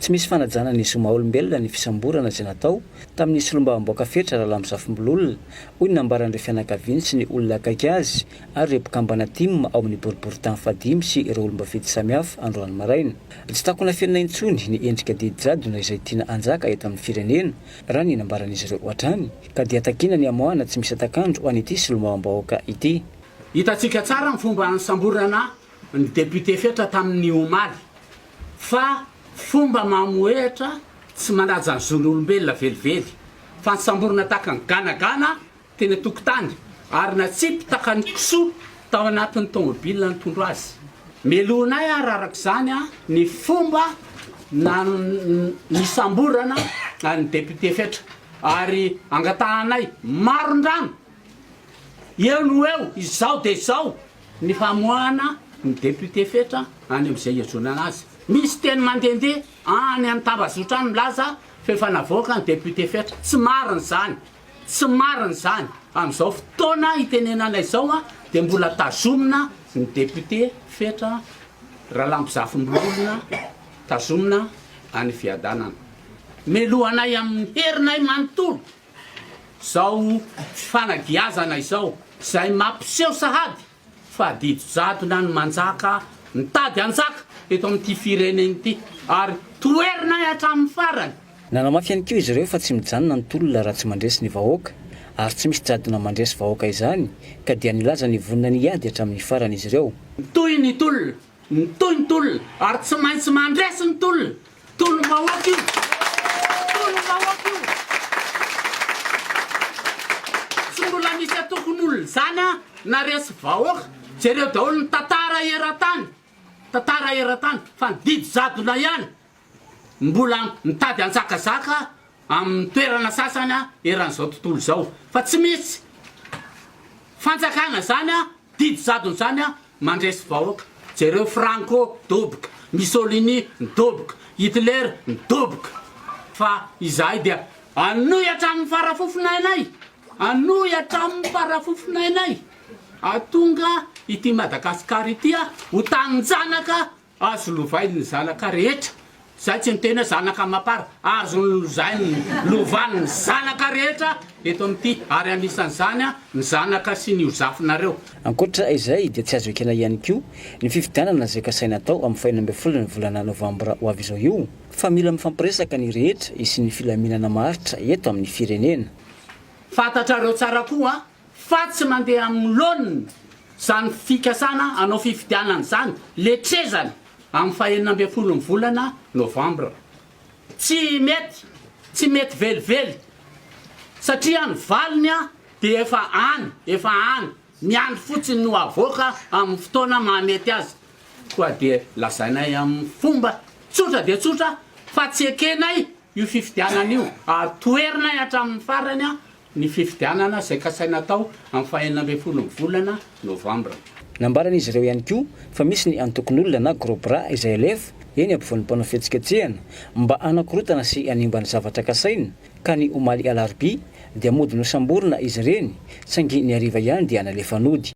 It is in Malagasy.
Tsy misy fanajana nisy maha-olombelona ny fisamborana izay natao tamin'ny solombavam-boaka fetra raha lamosafimbololona hoy ny nambaran'ireo fianakaviany sy ny olona akaiky azy ary ireo mpikambana timma ao amin'ny boriboritany fadimy sy ireo olom-bafety samihafa androany maraina. Tsy takona fianana intsony ny endrika didy-jadona izay tiana anjaka eto amin'ny firenena raha ny nambaran'izy ireo hatrany ka dia takina ny amoahana tsy misy atakandro ho an'ity solombavam-bahoaka ity. Hitantsika tsara ny fomba samborana ny député fetra tamin'ny omaly fa fomba mamoehitra tsy manaja ny zon'olombelona velively fa ny samborana taka ny ganagana teny tokotany ary na tsipy taka ny kisoa tao anatin'ny tômôbila nitondro azy. Meloanay araraka izany ny fomba ny samborana ny député fetra ary angatahanay maron-drano eo no eo izao dia izao ny famoahana ny député fetra any amin'izay iazonana azy. Misy teny mandehandeha any amin'ny tambazotra any milaza fefa navoaka ny député fetra. Tsy marina izany, tsy marina izany. Amin'izao fotoana itenenana izao dia mbola tazomina ny député fetra raha lamozafimbololona tazomina any fiadanana. Melohanay amin'ny herinay manontolo izao fanagiazana izao izay mampiseho sahady fa didy-jadona ny manjaka mitady anjaka eto amin'ity firenena ity ary toerina hatramin'ny farany. Nanamafy ihany koa izy ireo fa tsy mijanona ny tolona raha tsy mandresy ny vahoaka ary tsy misy jadona mandresy vahoaka izany ka dia nilaza ny vonina ny ady hatramin'ny farany izy ireo. Toy ny tolona, toy ny tolona ary tsy maintsy mandresy ny tolona. Tolona vahoaka io. Tolona vahoaka io. Tsy mbola misy atokony olona zany na resy vahoaka jereo daholo ny tantara eran-tany. Tantara eran-tany fa ny didy-jadona ihany mbola mitady anjakazaka amin'ny toerana sasany eran'izao tontolo izao fa tsy misy fanjakana zany didy-jadona zany mandresy vahoaka. Jereo Franco doboka, Mussolini doboka, Hitler doboka fa izahay dia anoy hatramin'ny farafofonainay, anoy hatramin'ny farafofonainay atonga ity Madagasikara ity ho tanin-janaka azo lovainy ny zanaka rehetra. Zay tsy mitena zanaka mapara azo lozainy lovan'ny zanaka rehetra eto amin'ity ary anisan'izany ny zanaka sy ny hozafinareo. Ankoatra izay dia tsy azo ekena ihany koa ny fifidianana izay kasaina tao amin'ny 2 volana Novambra ho avy izao io fa mila mifampiresaka ny rehetra isy ny filaminana maharitra eto amin'ny firenena. Fantatrareo tsara koa fa tsy mandeha amin'ny laoniny zany fikasana anao fifidianana zany letrezany amin'ny 29 volana Novambra. Tsy mety velively satria ny valiny dia efa any miandry fotsiny no avoaka amin'ny fotoana mahamety azy. Koa dia lazainay amin'ny fomba tsotra dia tsotra fa tsy ekenay io fifidianana io ary toerinay hatramin'ny farany ny fifidianana izay kasaina tao amin'ny 29 volana Novambra. Nambaran'izy ireo ihany koa fa misy ny antokon'olona na groupe ra izay alefa eny ampovoan'ny mpanao fihetsiketsehana mba anakorotana sy animba ny zavatra kasaina ka ny omaly alarobia dia mody no samborina izy ireny saingy ny hariva ihany dia nalefa nody.